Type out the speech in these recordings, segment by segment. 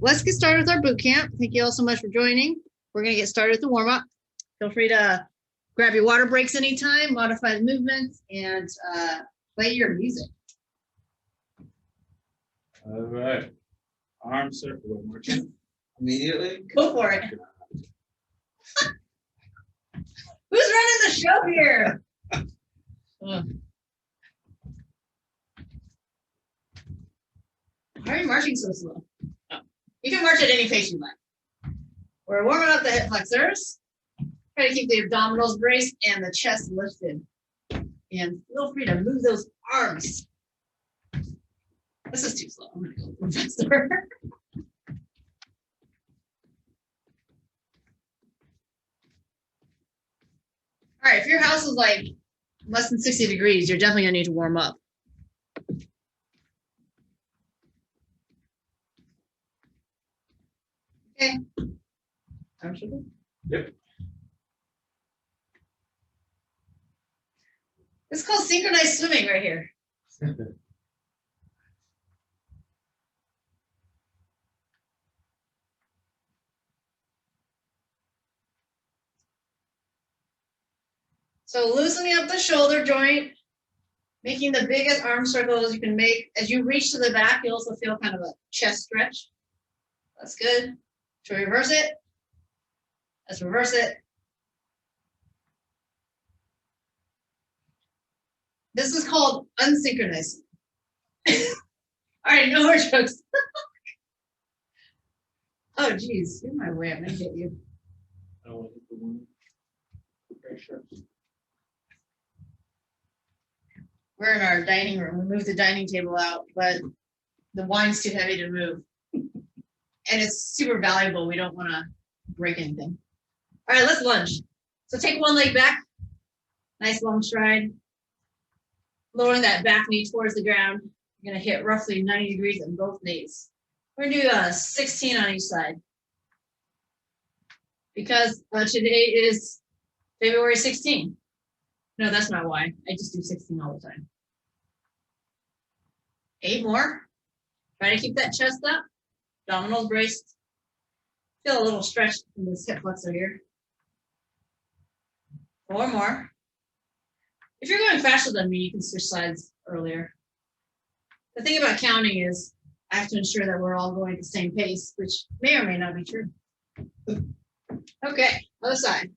let's get started with our boot camp. Thank you all so much for joining. We're going to get started with the warm-up. Feel free to grab your water breaks anytime, modify the movements, and play your music. All right. Arm circle marching immediately. Go for it. Who's running the show here? Why are you marching so slow? Oh. You can march at any pace you like. We're warming up the hip flexors. Try to keep the abdominals braced and the chest lifted. And feel free to move those arms. This is too slow. I'm going to go a little faster. All right, if your house is like less than 60 degrees, you're definitely going to need to warm up. Okay. Yep. It's called synchronized swimming right here. So loosening up the shoulder joint, making the biggest arm circles you can make. As you reach to the back, you also feel kind of a chest stretch. That's good. Should we reverse it? Let's reverse it. This is called unsynchronized. All right, no more jokes. Oh, geez, you're my way. I'm gonna get you. I don't want to hit the one. Very sharp. We're in our dining room. We moved the dining table out, but the wine's too heavy to move. And it's super valuable. We don't want to break anything. All right, let's lunge. So take one leg back. Nice long stride. Lowering that back knee towards the ground. You're going to hit roughly 90 degrees in both knees. We're going to do 16 on each side. Because today is February 16th. No, that's not why. I just do 16 all the time. 8 more. Try to keep that chest up. Abdominals braced. Feel a little stretch in this hip flexor here. 4 more. If you're going faster than me, you can switch sides earlier. The thing about counting is I have to ensure that we're all going at the same pace, which may or may not be true. Okay, other side.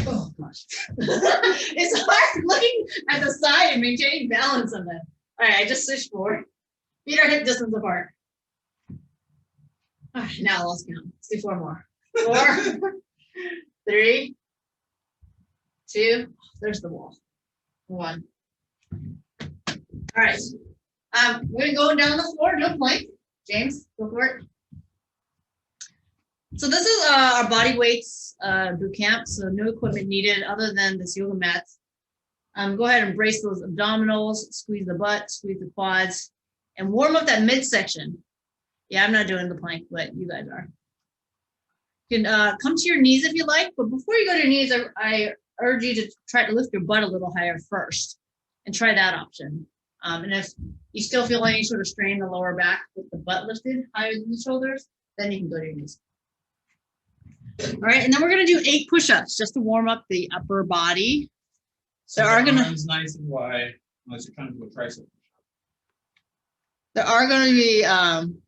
Oh gosh. It's hard looking at the side and maintaining balance on that. All right, I just switched forward. Feet are hip distance apart. All right, now let's count. Let's do 4 more. 4, 3, 2. There's the wall. 1. All right. We're gonna go down the floor, no plank. James, go for it. So this is our body weights boot camp. So no equipment needed other than this yoga mat. Go ahead and brace those abdominals, squeeze the butt, squeeze the quads, and warm up that midsection. Yeah, I'm not doing the plank, but you guys are. You can come to your knees if you like, but before you go to your knees, I urge you to try to lift your butt a little higher first and try that option. And if you still feel any sort of strain in the lower back with the butt lifted higher than the shoulders, then you can go to your knees. All right, and then we're gonna do 8 push-ups just to warm up the upper body. So there are gonna arms nice and wide, unless you're trying to do a tricep push-up. There are gonna be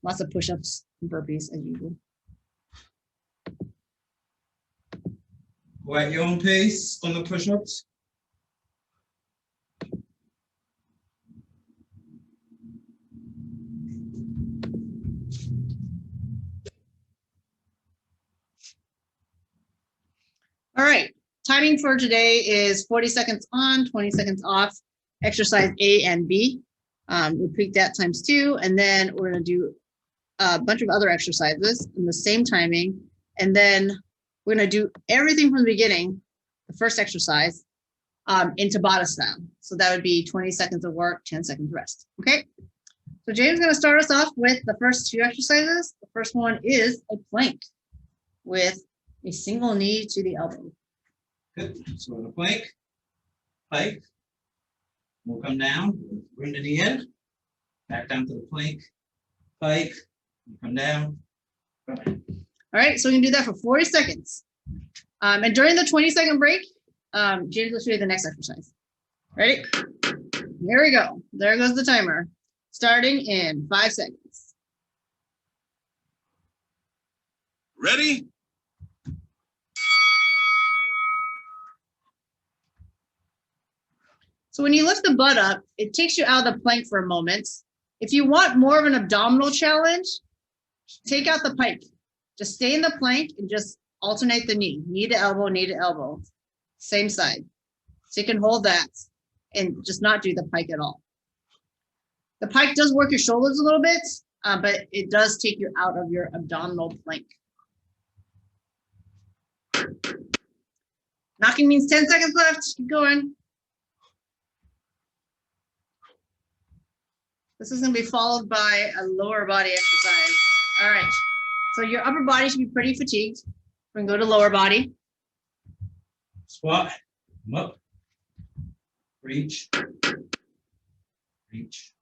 lots of push-ups and burpees as usual. Go at your own pace on the push-ups. All right, timing for today is 40 seconds on, 20 seconds off, exercise A and B. Repeat that times 2, and then we're gonna do a bunch of other exercises in the same timing, and then we're gonna do everything from the beginning, the first exercise, in Tabata style. So that would be 20 seconds of work, 10 seconds rest, okay? So James is gonna start us off with the first 2 exercises. The first one is a plank with A single knee to the elbow. Good. So in a plank, pike. We'll come down, bring the knee in, back down to the plank, pike, come down. All right, so we can do that for 40 seconds. And during the 20-second break, James will show you the next exercise. Ready? Here we go. There goes the timer. Starting in 5 seconds. Ready? So when you lift the butt up, it takes you out of the plank for a moment. If you want more of an abdominal challenge, take out the pike. Just stay in the plank and just alternate the knee to elbow, knee to elbow. Same side. So you can hold that and just not do the pike at all. The pike does work your shoulders a little bit, but it does take you out of your abdominal plank. Knocking means 10 seconds left. Keep going. This is going to be followed by a lower body exercise. All right. So your upper body should be pretty fatigued. We're going to go to lower body. Squat, come up, reach, reach.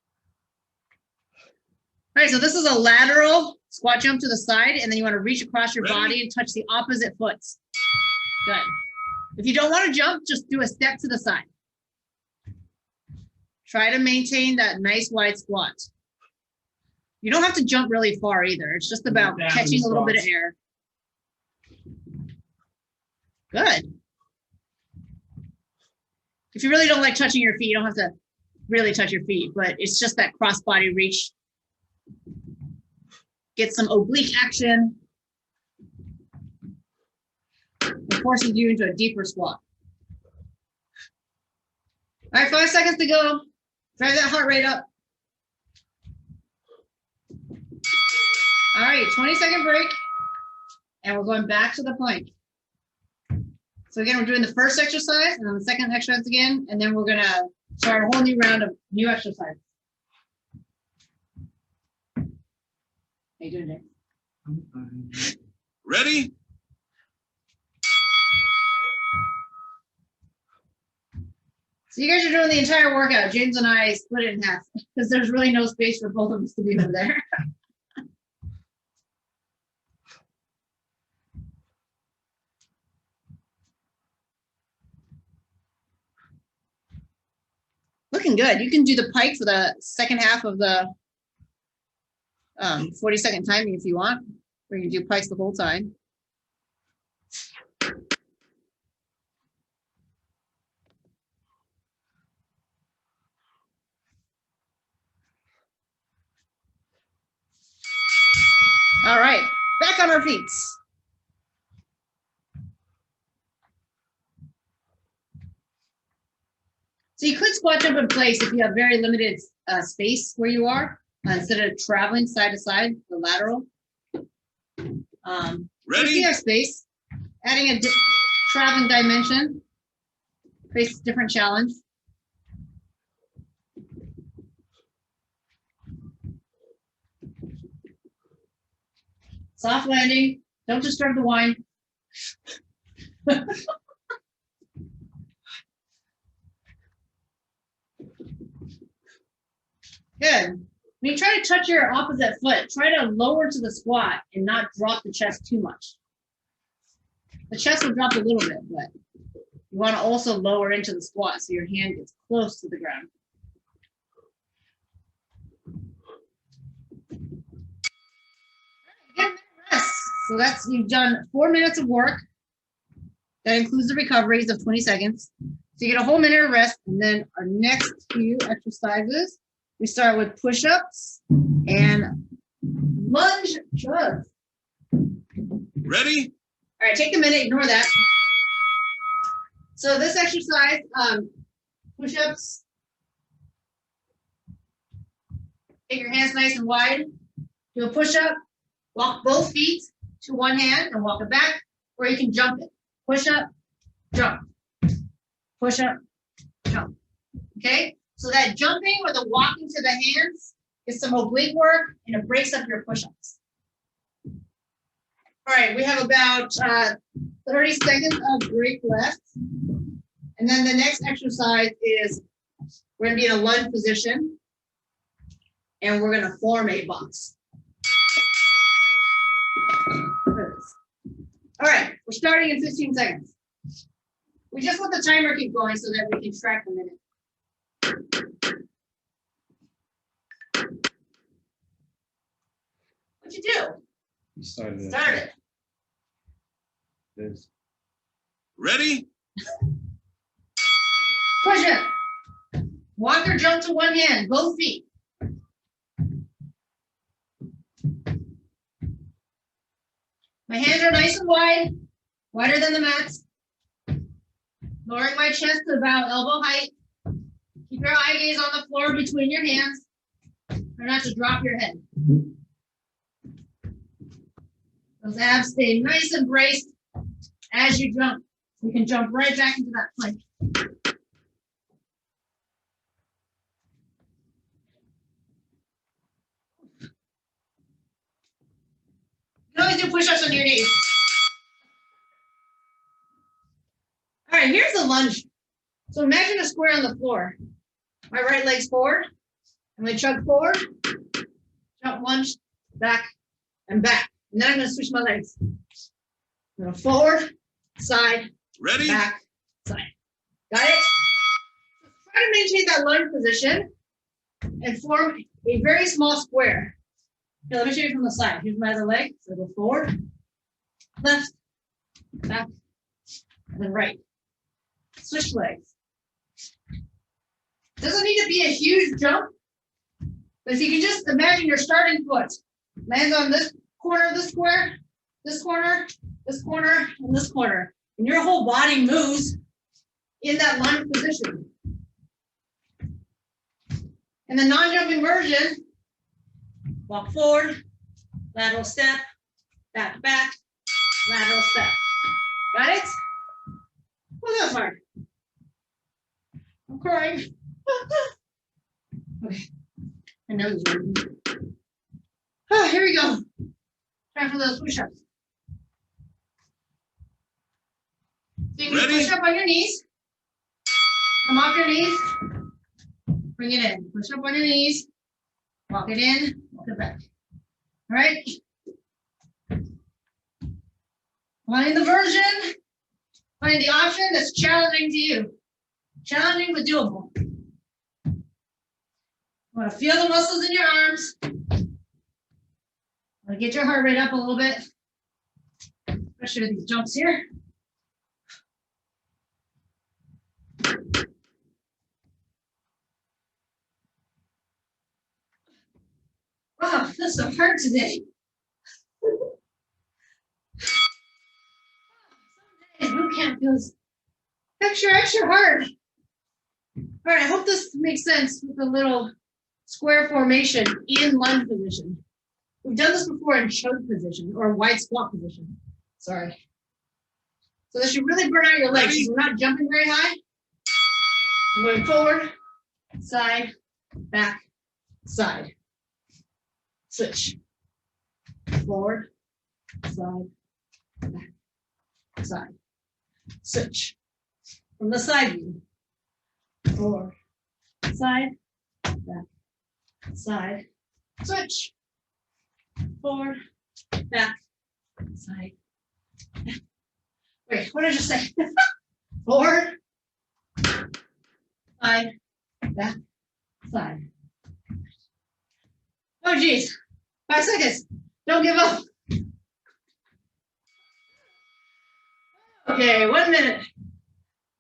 All right, so this is a lateral squat jump to the side, and then you want to reach across your body and touch the opposite foot. Good. If you don't want to jump, just do a step to the side. Try to maintain that nice wide squat. You don't have to jump really far either. It's just about catching a little bit of air. Good. If you really don't like touching your feet, you don't have to really touch your feet, but it's just that cross body reach. Get some oblique action. It forces you into a deeper squat. All right, 5 seconds to go. Drive that heart rate up. All right, 20-second break. And we're going back to the plank. So again, we're doing the first exercise and then the second exercise again, and then we're gonna start a whole new round of new exercises. How you doing, Dave? Ready? So you guys are doing the entire workout. James and I split it in half because there's really no space for both of us to be over there. Looking good. You can do the pike for the second half of the 40-second timing if you want, or you can do pikes the whole time. All right, back on our feet. So you could squat jump in place if you have very limited space where you are, instead of traveling side to side, the lateral. Ready? If you have space, adding a traveling dimension creates a different challenge. Soft landing, don't disturb the wine. Good. When you try to touch your opposite foot, try to lower to the squat and not drop the chest too much. The chest will drop a little bit, but you want to also lower into the squat so your hand gets close to the ground. Get a minute rest. So that's, you've done 4 minutes of work. That includes the recoveries of 20 seconds. So you get a whole minute of rest, and then our next few exercises, we start with push-ups and lunge jugs. Ready? All right, take a minute, ignore that. So this exercise, push-ups. Take your hands nice and wide. Do a push-up, walk both feet to one hand and walk it back, or you can jump it. Push-up, jump. Push-up, jump. Okay? So that jumping or the walking to the hands is some oblique work, and it breaks up your push-ups. All right, we have about 30 seconds of break left. And then the next exercise is we're going to be in a lunge position. And we're going to form a box. All right, we're starting in 15 seconds. We just let the timer keep going so that we can track the minute. What'd you do? You started it. Start it. This. Ready? Push it. Walk or jump to one hand, both feet. My hands are nice and wide, wider than the mats. Lowering my chest to about elbow height. Keep your eye gaze on the floor between your hands. Try not to drop your head. Those abs stay nice and braced as you jump. You can jump right back into that plank. You can always do push-ups on your knees. All right, here's the lunge. So imagine a square on the floor. My right leg's forward. I'm going to chug forward, jump, lunge, back, and back. And then I'm going to switch my legs. I'm going to forward, side, Ready? back, side. Got it? Try to maintain that lunge position and form a very small square. Here, let me show you from the side. Here's my other leg. So go forward, left, back, and then right. Switch legs. Doesn't need to be a huge jump, but if you can just imagine your starting foot lands on this corner of the square, this corner, this corner, and this corner, and your whole body moves in that lunge position. In the non-jumping version, walk forward, lateral step, back, back, lateral step. Got it? Well, that was hard. I'm crying. Okay. My nose is running. Oh, here we go. Try for those push-ups. So you can push up on your knees. Come off your knees. Bring it in. Push up on your knees. Walk it in. Walk it back. All right. Find the version. Find the option that's challenging to you. Challenging but doable. You want to feel the muscles in your arms. Want to get your heart rate up a little bit. Especially with these jumps here. Wow, that's so hard today. Some days bootcamp feels extra hard. All right, I hope this makes sense with the little square formation in lunge position. We've done this before in choke position or wide squat position. Sorry. So this should really burn out your legs. We're not jumping very high. I'm going forward, side, back, side. Switch. Forward, side, back, side. Switch. From the side view. Forward, side, back, side. Switch. Forward, back, side. Wait, what did I just say? Forward, side, back, side. Oh, geez. 5 seconds. Don't give up. Okay, 1 minute.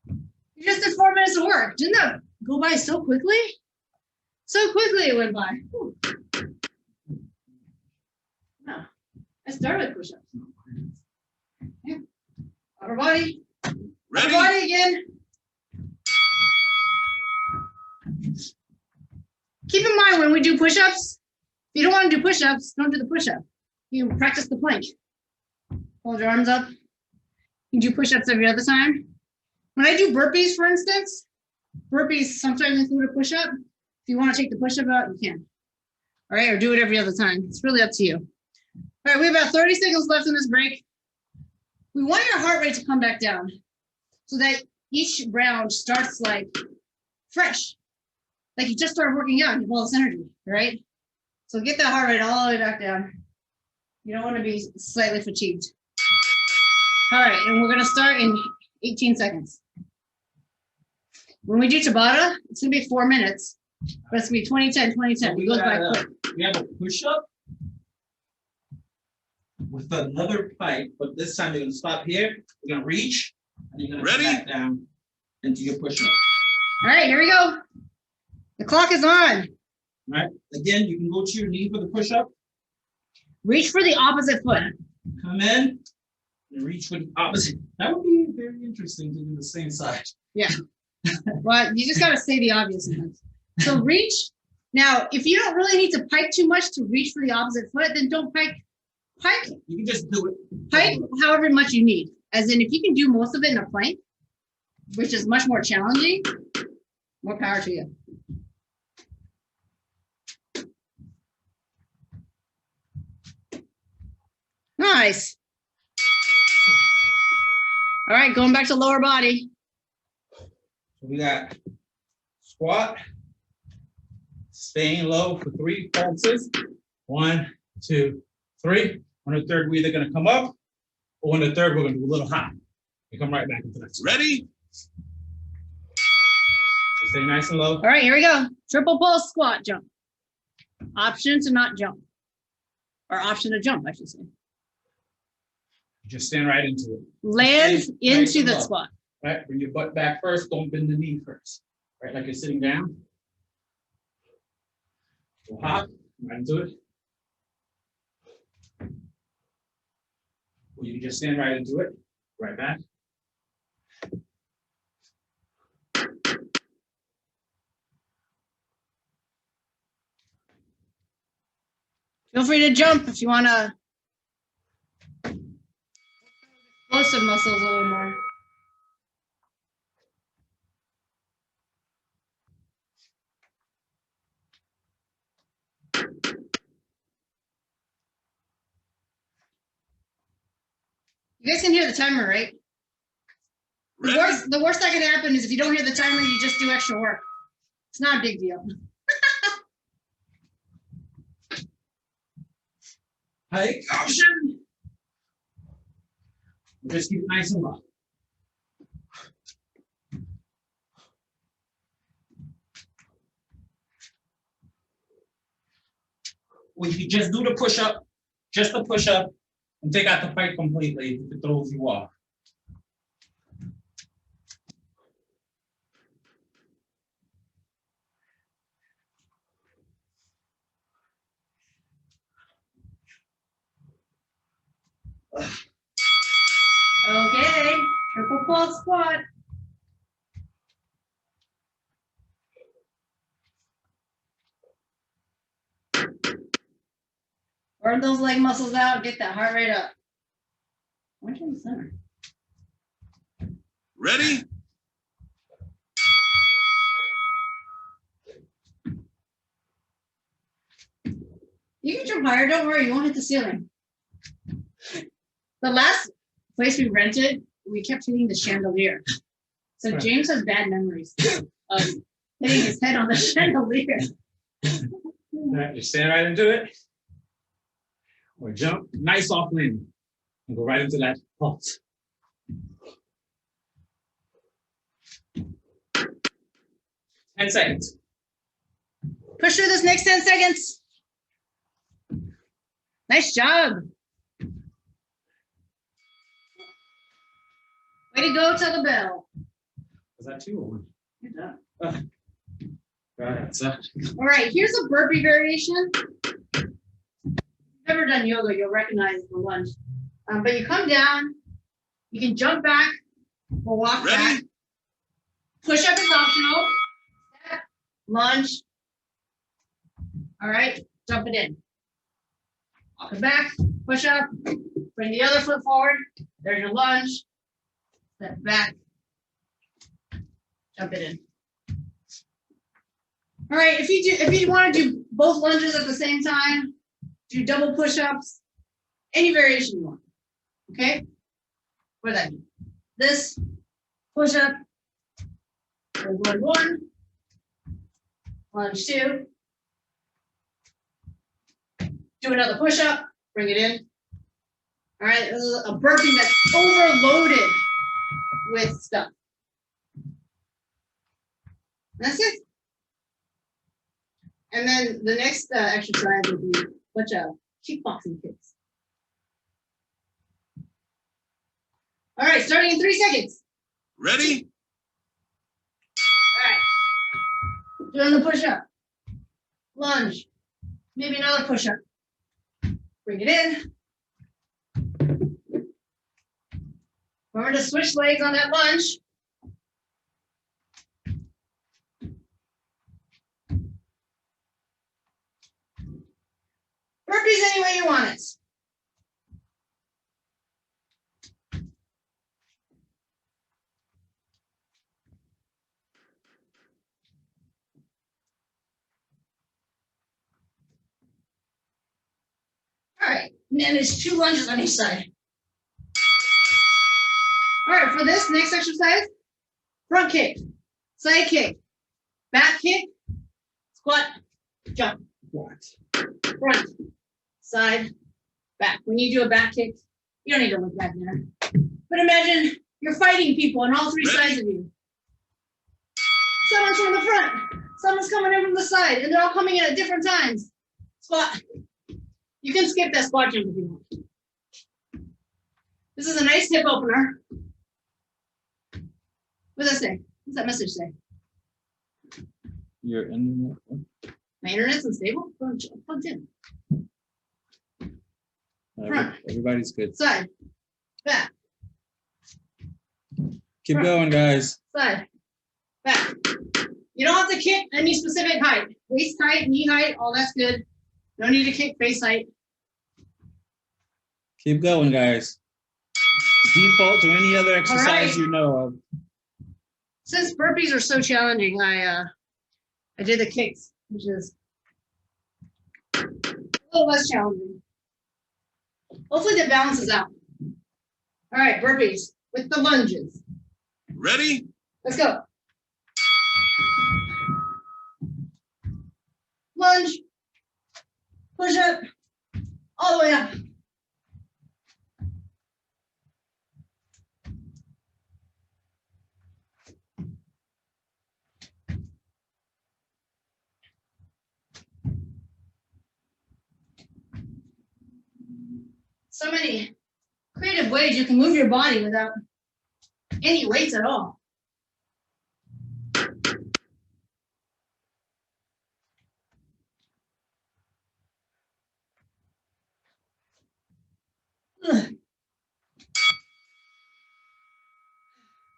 You just did 4 minutes of work. Didn't that go by so quickly? So quickly it went by. Whew. No, I started with push-ups. Yeah. Upper body. Ready? Upper body again. Keep in mind when we do push-ups, if you don't want to do push-ups, don't do the push-up. You practice the plank. Hold your arms up. You do push-ups every other time. When I do burpees, for instance, burpees sometimes include a push-up. If you want to take the push-up out, you can. All right, or do it every other time. It's really up to you. All right, we have about 30 seconds left in this break. We want your heart rate to come back down so that each round starts like fresh. Like you just started working out and you have all this energy, right? So get that heart rate all the way back down. You don't want to be slightly fatigued. All right, and we're gonna start in 18 seconds. When we do Tabata, it's gonna be 4 minutes, but it's gonna be 20-10, 20-10. We go back quick. We have a push-up with another Pike, but this time you're gonna stop here. You're gonna reach, and you're gonna Ready? come back down into your push-up. All right, here we go. The clock is on. All right. Again, you can go to your knee for the push-up. Reach for the opposite foot. Come in and reach for the opposite. That would be very interesting to do the same side. Yeah. Well, you just gotta say the obvious ones. So reach. Now, if you don't really need to pike too much to reach for the opposite foot, then don't pike. Pike, You can just do it. pike however much you need. As in, if you can do most of it in a plank, which is much more challenging, more power to you. Nice. All right, going back to lower body. So we got squat, staying low for 3 pulses. 1, 2, 3. On the third, we're either gonna come up, or on the third, we're gonna do a little high. We come right back into that. Ready? So stay nice and low. All right, here we go. Triple pulse squat jump. Option to not jump. Or option to jump, I should say. Just stand right into it. Land Stay nice into and the low. squat. Right, bring your butt back first, don't bend the knee first. Right, like you're sitting down. Go hop, right into it. Or you can just stand right into it, right back. Feel free to jump if you want to. Explosive muscles a little more. You guys can hear the timer, right? The Ready? worst that can happen is if you don't hear the timer, you just do extra work. It's not a big deal. Pike option. Just keep it nice and low. Or you can just do the push-up, just the push-up, and take out the Pike completely if it throws you off. Okay, triple pulse squat. Burn those leg muscles out, get that heart rate up. Went in the center. Ready? You can jump higher, don't worry, you won't hit the ceiling. The last place we rented, we kept hitting the chandelier. So James has bad memories of hitting his head on the chandelier. All right, just stand right into it. Or jump, nice off landing. And go right into that pulse. 10 seconds. Push through this next 10 seconds. Nice job. Way to go, till the bell. Was that 2 or 1? Good job. Right, so All right, here's a burpee variation. If you've never done yoga, you'll recognize the lunge. But you come down, you can jump back or walk Ready? back. Push up is optional. Step, lunge. All right, jump it in. Walk it back, push up, bring the other foot forward. There's your lunge. Step back, jump it in. All right, if you want to do both lunges at the same time, do double push-ups, Any variation you want. Okay? What does that mean? This push up, lunge 1, lunge 2. Do another push up, bring it in. All right, this is a burpee that's overloaded with stuff. That's it. And then the next exercise will be a bunch of kickboxing kicks. All right, starting in 3 seconds. Ready? All right, doing the push up, lunge, maybe another push up. Bring it in. Remember to switch legs on that lunge. Burpees any way you want it. All right, and then there's 2 lunges on each side. All right, for this next exercise, front kick, side kick, back kick, squat, jump. What? Front, side, back. When you do a back kick, you don't need to look back there. But imagine you're fighting people on all 3 sides of you. Someone's from the front, someone's coming in from the side, and they're all coming in at different times. Squat. You can skip that squat jump if you want. This is a nice hip opener. What does that say? What's that message say? Your internet? My internet's unstable? Plugged in. Front. Everybody's good. Side. Back. Keep Front. going, guys. Side. Back. You don't have to kick any specific height. Waist height, knee height, all that's good. No need to kick face height. Keep going, guys. Default to any other exercise right. you know of. Since burpees are so challenging, I did the kicks, which is a little less challenging. Hopefully that balances out. All right, burpees with the lunges. Ready? Let's go. Lunge. Push up. All the way up. So many creative ways you can move your body without any weights at all. Ugh.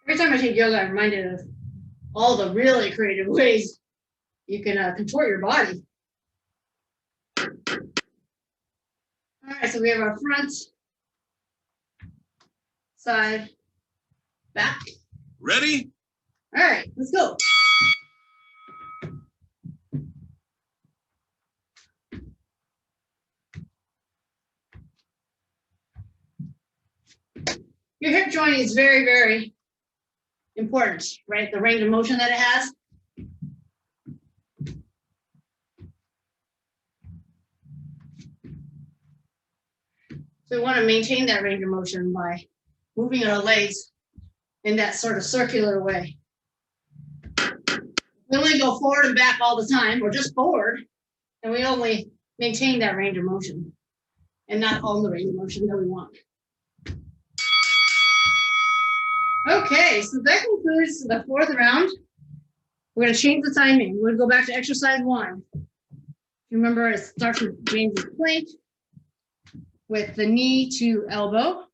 Every time I take yoga, I'm reminded of all the really creative ways you can contort your body. All right, so we have our front, side, back. Ready? All right, let's go. Your hip joint is very, very important, right? The range of motion that it has. So we want to maintain that range of motion by moving our legs in that sort of circular way. We only go forward and back all the time, or just forward, and we only maintain that range of motion and not all the range of motion that we want. Okay, so that concludes the 4th round. We're going to change the timing. We're going to go back to exercise 1. Remember, it starts with James's plank with the knee to elbow,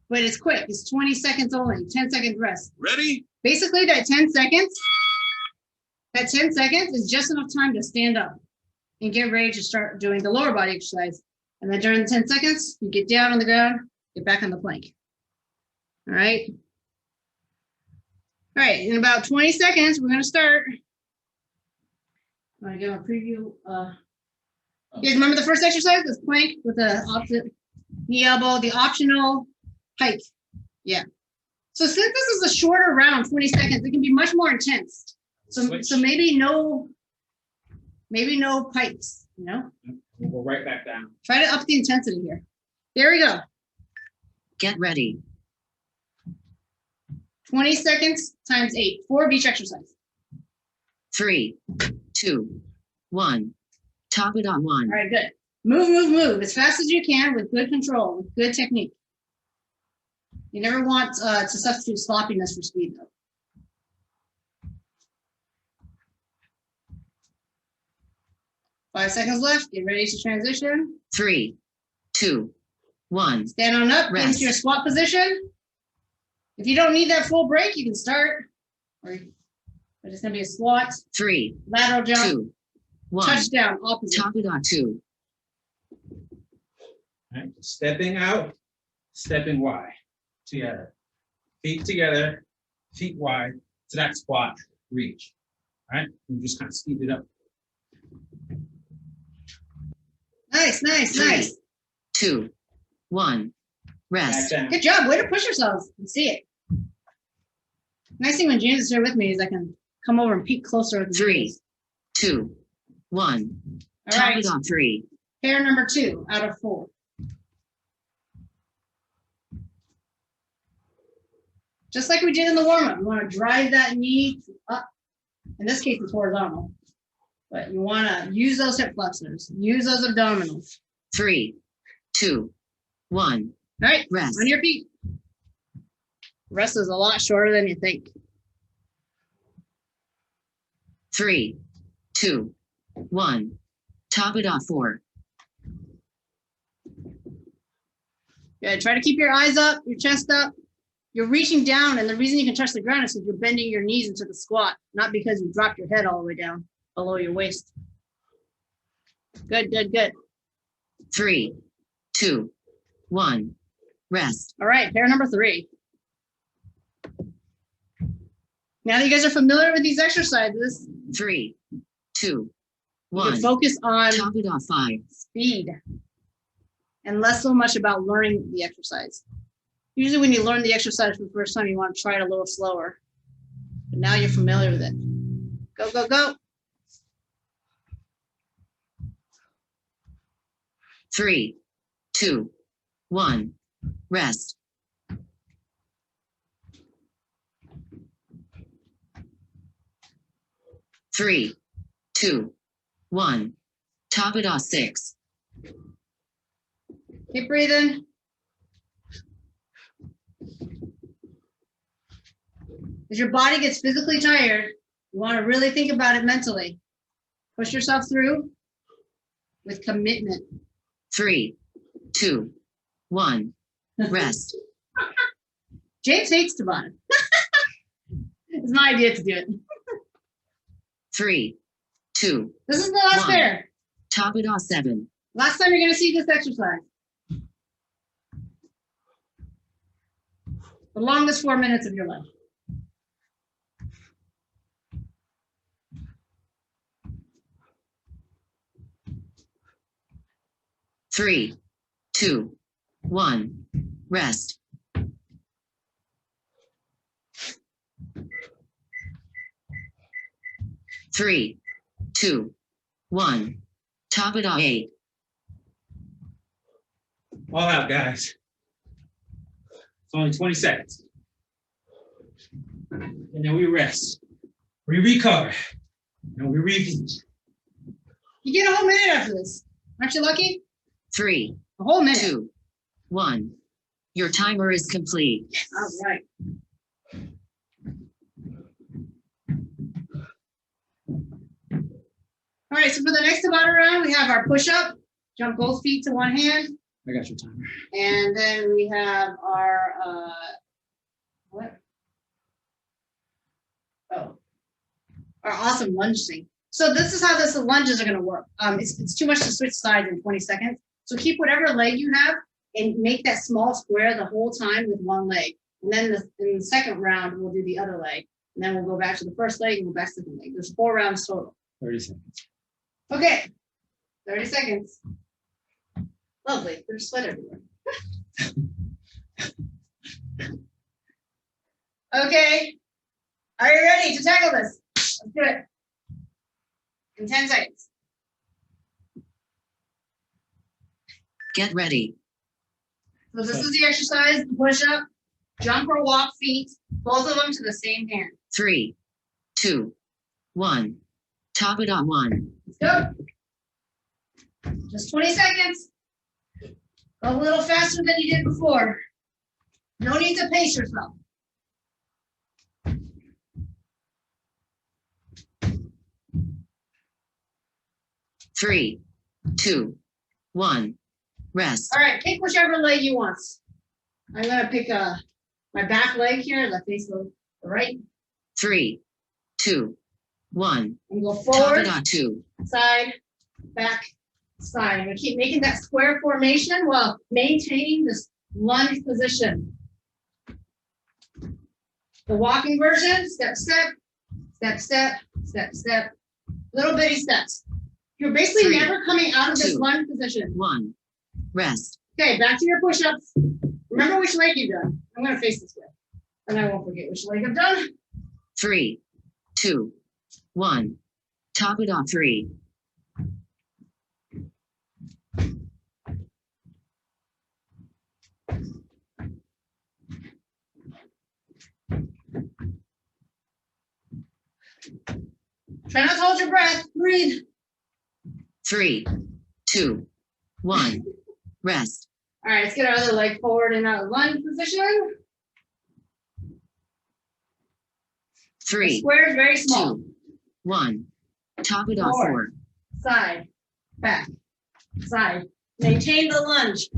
but it's quick. It's 20 seconds only, 10 seconds rest. Ready? Basically, that 10 seconds is just enough time to stand up and get ready to start doing the lower body exercise. And then during the 10 seconds, you get down on the ground, get back on the plank. All right. All right, in about 20 seconds, we're going to start. I'm going to give a preview. You guys remember the first exercise was plank with the opposite knee elbow, the optional pike. Yeah. So since this is a shorter round, 20 seconds, it can be much more intense. So maybe no pikes, you know? We'll go right back down. Try to up the intensity here. There we go. Get ready. 20 seconds times 8, 4 of each exercise. 3, 2, 1. Top it on 1. All right, good. Move as fast as you can with good control, with good technique. You never want to substitute sloppiness for speed, though. Five seconds left. Get ready to transition. 3, 2, 1. Stand on up, get Rest. into your squat position. If you don't need that full break, you can start. But it's going to be a squat, 3, lateral jump, 2, 1. touchdown, opposite. Top it on 2. All right, stepping out, stepping wide, together. Feet together, feet wide, to that squat reach. All right, you just kind of speed it up. Nice, nice, 3, nice. 2, 1. Back Rest. down. Good job. Way to push yourselves. You see it. Nice thing when James is here with me is I can come over and peek closer at the 3, James. 2, 1. All Top right. it on 3. Pair number 2 out of 4. Just like we did in the warm-up, you want to drive that knee up. In this case, it's horizontal. But you want to use those hip flexors, use those abdominals. 3, 2, 1. All right, Rest. on your feet. Rest is a lot shorter than you think. 3, 2, 1. Top it off 4. Good. Try to keep your eyes up, your chest up. You're reaching down, and the reason you can touch the ground is because you're bending your knees into the squat, not because you dropped your head all the way down below your waist. Good, good, good. 3, 2, 1. Rest. All right, pair number 3. Now that you guys are familiar with these exercises, 3, 2, you 1. can focus on Top it off 5. speed and less so much about learning the exercise. Usually when you learn the exercise for the first time, you want to try it a little slower. But now you're familiar with it. Go, go, go. 3, 2, 1. Rest. 3, 2, 1. Top it off 6. Keep breathing. As your body gets physically tired, you want to really think about it mentally. Push yourself through with commitment. 3, 2, 1. Rest. James hates Tabata. It's my idea to do it. 3, 2. This is the last 1. pair. Top it off 7. Last time you're going to see this exercise. The longest 4 minutes of your life. Three, 2, 1. Rest. 3, 2, 1. Top it off 8. All out, guys. It's only 20 seconds. And then we rest. We recover. And we repeat. You get a whole minute after this. Aren't you lucky? 3, A whole minute. 2, 1. Your timer is complete. All right. All right, so for the next Tabata round, we have our push-up, jump both feet to one hand, I got your timer. and then we have our, our awesome lunge thing. So this is how the lunges are gonna work. It's too much to switch sides in 20 seconds. So keep whatever leg you have and make that small square the whole time with one leg. And then in the second round, we'll do the other leg. And then we'll go back to the first leg and go back to the second leg. There's 4 rounds total. 30 seconds. Okay, 30 seconds. Lovely, there's sweat everywhere. Okay. Are you ready to tackle this? Let's do it. In 10 seconds. Get ready. So this is the exercise, push up, jump or walk feet, both of them to the same hand. 3, 2, 1. Top it on 1. Let's go. Just 20 seconds. Go a little faster than you did before. No need to pace yourself. Three, 2, 1. Rest. All right, pick whichever leg you want. I'm gonna pick my back leg here, the face of the right. 3, 2, 1. And go Top forward, it on 2. side, back, side. I'm gonna keep making that square formation while maintaining this lunge position. The walking version, step, step, step, step, step, step, little bitty steps. You're basically 3, never coming out of this 2, lunge position. 1. Rest. Okay, back to your push-ups. Remember which leg you've done. I'm gonna face this way, and I won't forget which leg I've done. 3, 2, 1. Top it on 3. Try not to hold your breath. Breathe. 3, 2, 1. Rest. All right, let's get our other leg forward in our lunge position. 3, The square is very small. 2, 1. Top it on Forward. 4. Side, back, side. Maintain the lunge.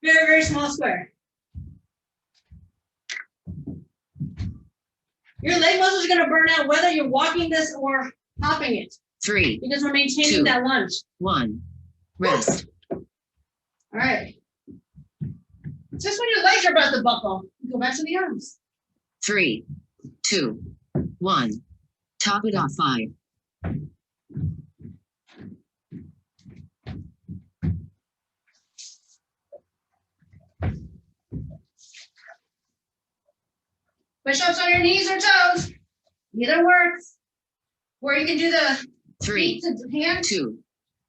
Very, very small square. Your leg muscles are going to burn out whether you're walking this or hopping it 3, because we're maintaining 2, that lunge. 1. Rest. All right. Just when your legs are about to buckle, go back to the arms. 3, 2, 1. Top it on 5. Push-ups on your knees or toes. Either works. Or you can do the 3, feet to hand. 2,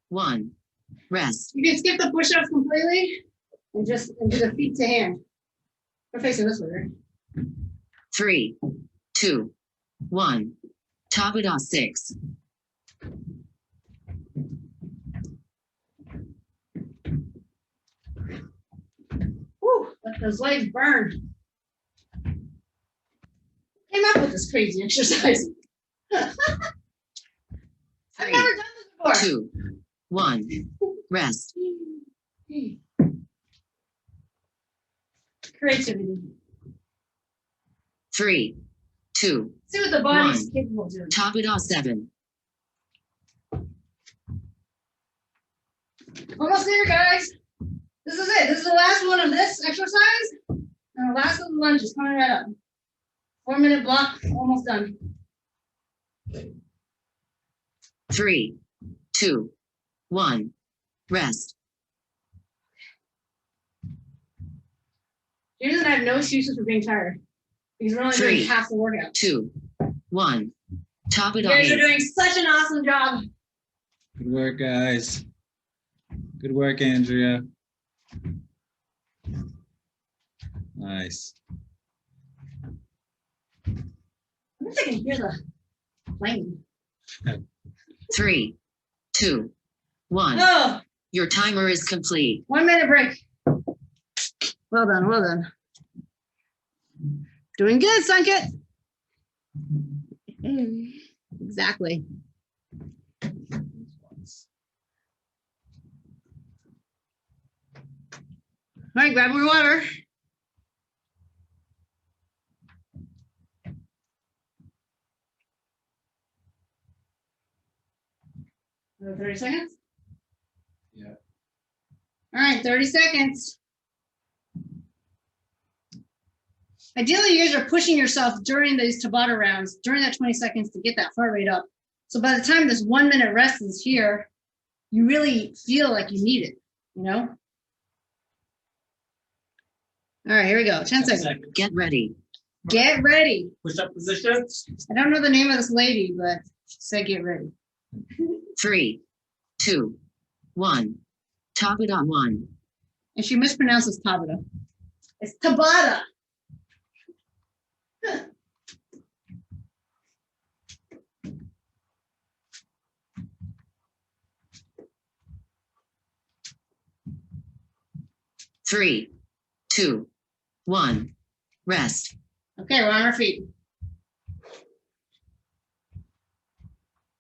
1. Rest. You can skip the push-ups completely and just do the feet to hand. We're facing this way, right? 3, 2, 1. Top it on 6. Whew, let those legs burn. Came up with this crazy exercise. I've 3, never done this before. 2, 1. Rest. Creativity. 3, 2. See what the body's 1. capable of doing. Top it on 7. Almost there, guys. This is it. This is the last one of this exercise. And the last of the lunges coming right up. 4-minute block, almost done. 3, 2, 1. Rest. James and I have no excuses for being tired because we're only 3, doing half the workout. 2, 1. Top it You on guys are 8. doing such an awesome job. Good work, guys. Good work, Andrea. Nice. I wish I can hear the plane. 3, 2, 1. Oh, Your timer is complete. 1 minute break. Well done, well done. Doing good, Sanket. Exactly. All right, grab more water. Another 30 seconds? Yeah. All right, 30 seconds. Ideally, you guys are pushing yourself during these Tabata rounds, during that 20 seconds to get that heart rate up. So by the time this 1 minute rest is here, you really feel like you need it. you know? All right, here we go. 10 seconds. Get ready. Get ready. Push-up position. I don't know the name of this lady, but she said get ready. 3, 2, 1. Tabata 1. And she mispronounces Tabata. It's Tabata. 3, 2, 1. Rest. Okay, we're on our feet.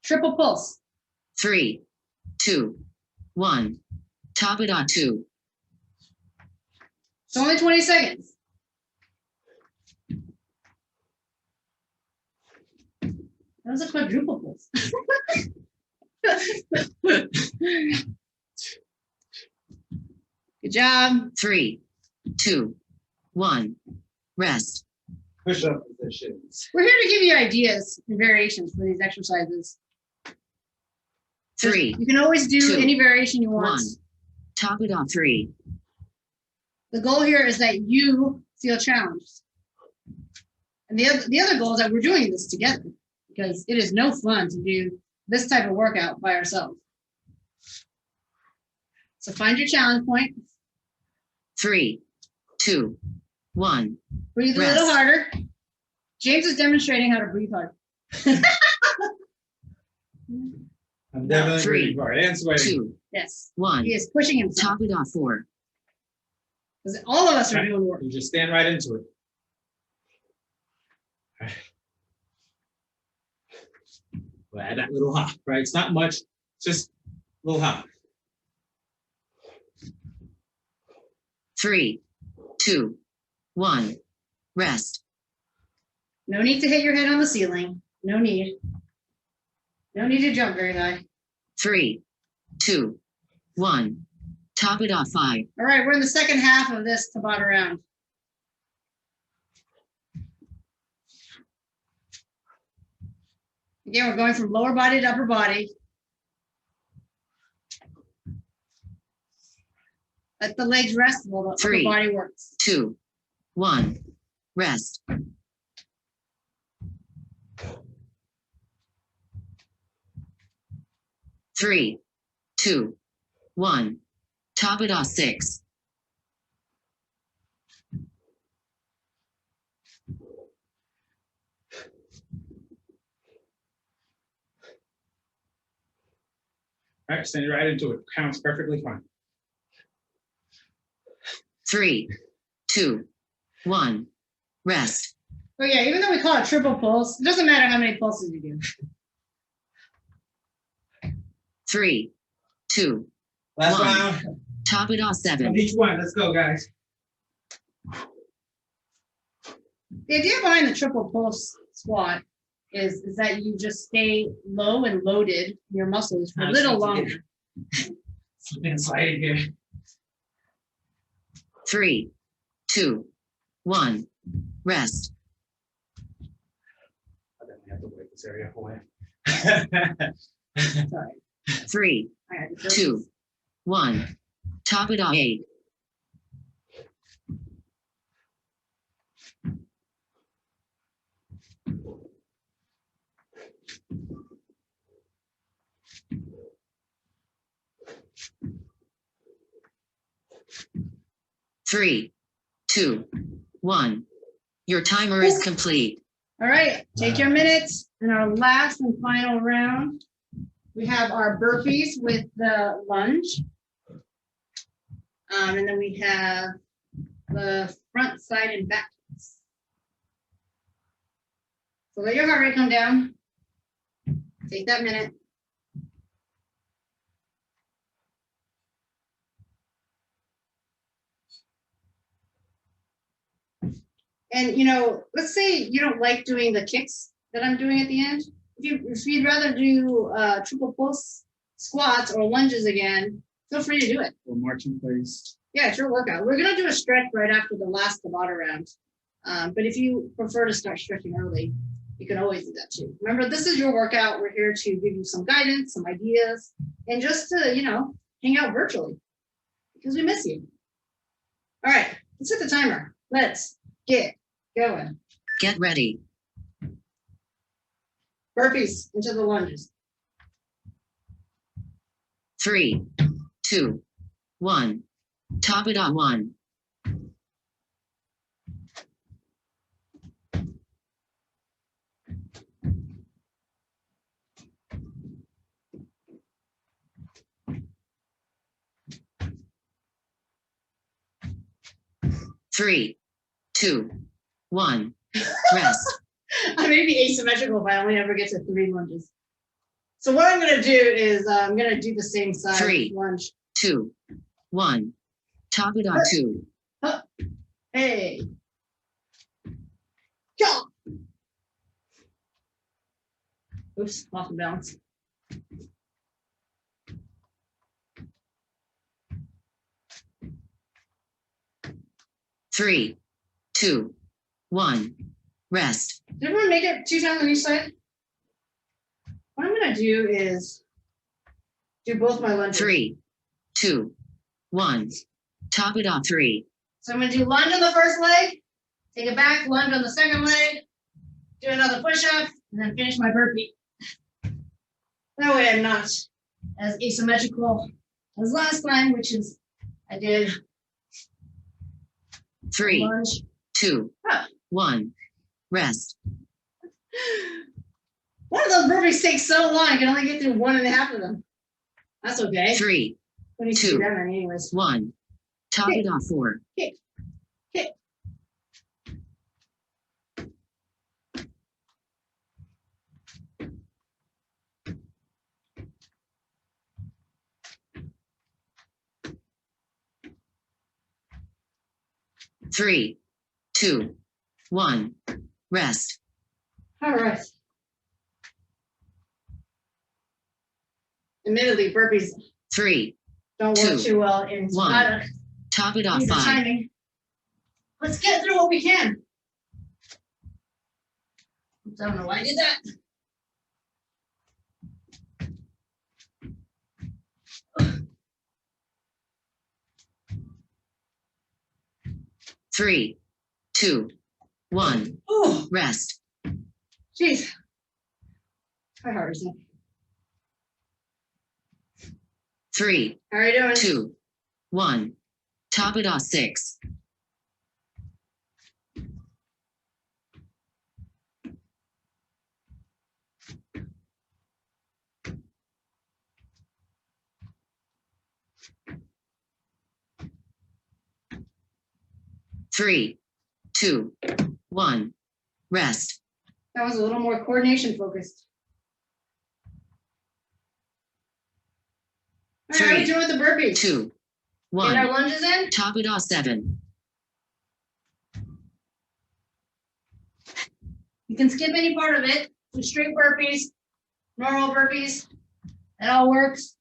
Triple pulse. 3, 2, 1. Tabata 2. It's only 20 seconds. That was a quadruple pulse. Good job. 3, 2, 1. Rest. Push-up positions. We're here to give you ideas and variations for these exercises. 3, You can always do 2, any variation you want. 1. Tabata 3. The goal here is that you feel challenged. And the other goal is that we're doing this together, because it is no fun to do this type of workout by ourselves. So find your challenge point. 3, 2, 1. Breathe a Rest. little harder. James is demonstrating how to breathe hard. I'm definitely 3, breathing hard and sweating. 2, Yes. 1. He is pushing himself. Tabata 4. Because all of us are doing work. You just stand right into it. We'll add that little hop, right? It's not much, just a little hop. 3, 2, 1. Rest. No need to hit your head on the ceiling. No need. No need to jump very high. 3, 2, 1. Tabata 5. All right, we're in the second half of this Tabata round. Again, we're going from lower body to upper body. Let the legs rest while the upper 3, body works. 2, 1. Rest. 3, 2, 1. Tabata 6. All right, stand right into it. Counts perfectly fine. 3, 2, 1. Rest. Oh yeah, even though we call it triple pulse, it doesn't matter how many pulses you do. 3, 2. Last 1. round. Tabata 7. Each one. Let's go, guys. The idea behind the triple pulse squat is that you just stay low and loaded in your muscles for a little longer. Slip and slide here. 3, 2, 1. Rest. I definitely have to break this area away. Sorry. 3, I had to 2, 1. Tabata 8. Three, 2, 1. Your timer is complete. All right, take your minutes. In our last and final round, we have our burpees with the lunge. And then we have the front, side, and back. So let your heart rate come down. Take that minute. And, you know, let's say you don't like doing the kicks that I'm doing at the end. If you'd rather do triple pulse squats or lunges again, feel free to do it. We'll march in place. Yeah, it's your workout. We're going to do a stretch right after the last Tabata round. But if you prefer to start stretching early, you can always do that too. Remember, this is your workout. We're here to give you some guidance, some ideas, and just to, you know, hang out virtually. because we miss you. All right, let's hit the timer. Let's get going. Get ready. Burpees into the lunges. 3, 2, 1. Top it on 1. 3, 2, 1. Rest. I may be asymmetrical if I only ever get to 3 lunges. So what I'm going to do is I'm going to do the same side 3, lunge. 2, 1. Top it on 2. Up. Hey. Go. Oops, off the balance. Three, 2, 1. Rest. Did everyone make it 2 times on each side? What I'm going to do is do both my lunges. 3, 2, 1. Top it on 3. So I'm going to do lunge on the first leg, take it back, lunge on the second leg, do another push-up, and then finish my burpee. That way I'm not as asymmetrical as last time, which is I did 3, lunge. 2, 1. Rest. One of those burpees takes so long, I can only get through 1.5 of them. That's okay. 3, What do you 2, do that many anyways? 1. Top it on 4. Kick. Kick. 3, 2, 1. Rest. All right. Admittedly, burpees 3, don't work 2, too well in 1. Tabata. Top it on Need the 5. timing. Let's get through what we can. Oops, I don't know why I did that. Three, 2, 1. Oh, Rest. jeez. How hard is it? 3, How are you doing? 2, 1. Top it on 6. 3, 2, 1. Rest. That was a little more coordination focused. All right, how are we 3, doing with the burpees? 2, Get our 1. lunges in. Top it on 7. You can skip any part of it. Do straight burpees, normal burpees. That all works.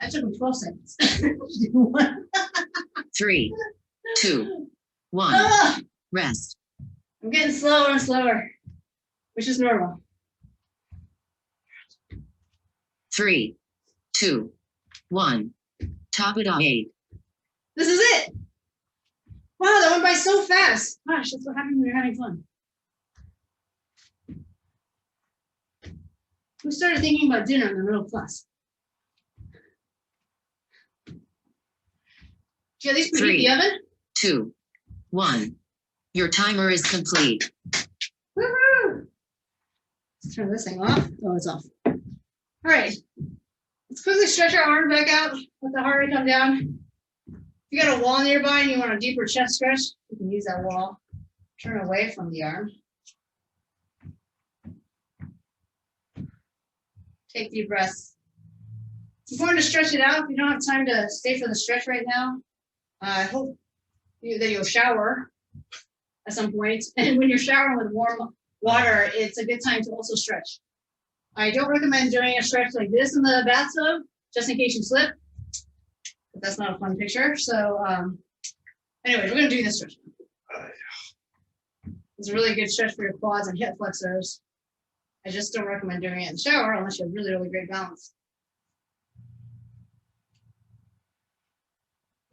That took me 12 seconds. 3, 2, 1. Ah, Rest. I'm getting slower and slower, which is normal. 3, 2, 1. Top it on 8. This is it. Wow, that went by so fast. Gosh, that's what happens when you're having fun. Who started thinking about dinner in the middle class? Do you at least preheat 3, the oven? 2, 1. Your timer is complete. Woohoo! Let's turn this thing off. Oh, it's off. All right. Let's quickly stretch our arm back out. Let the heart rate come down. If you got a wall nearby and you want a deeper chest stretch, you can use that wall. Turn away from the arm. Take deep breaths. It's important to stretch it out. If you don't have time to stay for the stretch right now, I hope that you'll shower at some point. And when you're showering with warm water, it's a good time to also stretch. I don't recommend doing a stretch like this in the bathtub, just in case you slip. But that's not a fun picture. So anyways, we're gonna do this stretch. It's a really good stretch for your quads and hip flexors. I just don't recommend doing it in the shower unless you have really, really great balance.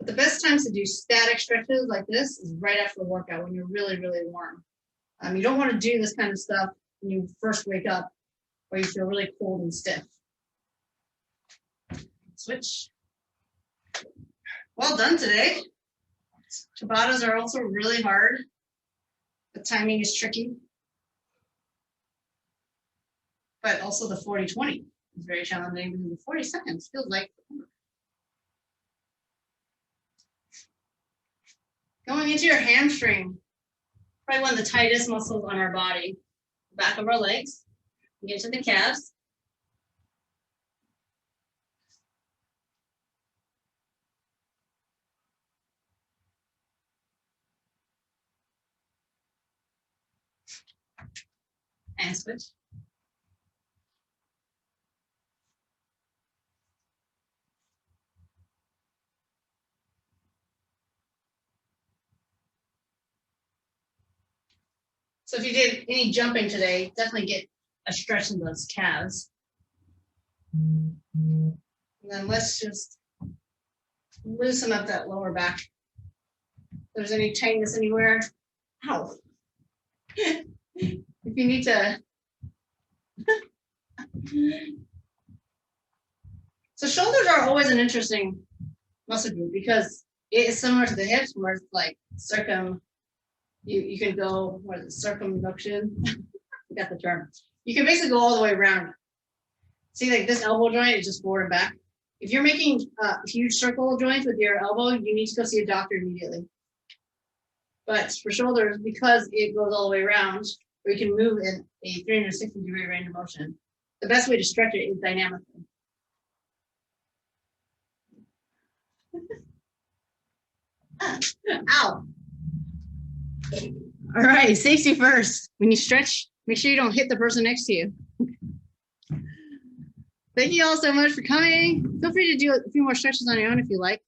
But the best times to do static stretches like this is right after the workout when you're really, really warm. You don't want to do this kind of stuff when you first wake up or you feel really cold and stiff. Switch. Well done today. Tabatas are also really hard. The timing is tricky. But also the 40-20 is very challenging because the 40 seconds feels like forever. Going into your hamstring, probably one of the tightest muscles on our body. Back of our legs, get to the calves. And switch. So if you did any jumping today, definitely get a stretch in those calves. And then let's just loosen up that lower back. If there's any tightness anywhere, ow. If you need to. So shoulders are always an interesting muscle group because it is similar to the hips where it's like you can go, what is it, circumduction? I got the term. You can basically go all the way around. See, like this elbow joint is just forward and back. If you're making huge circle joints with your elbow, you need to go see a doctor immediately. But for shoulders, because it goes all the way around, or you can move in a 360-degree range of motion, the best way to stretch it is dynamically. Ow. All right, safety first. When you stretch, make sure you don't hit the person next to you. Thank you all so much for coming. Feel free to do a few more stretches on your own if you like.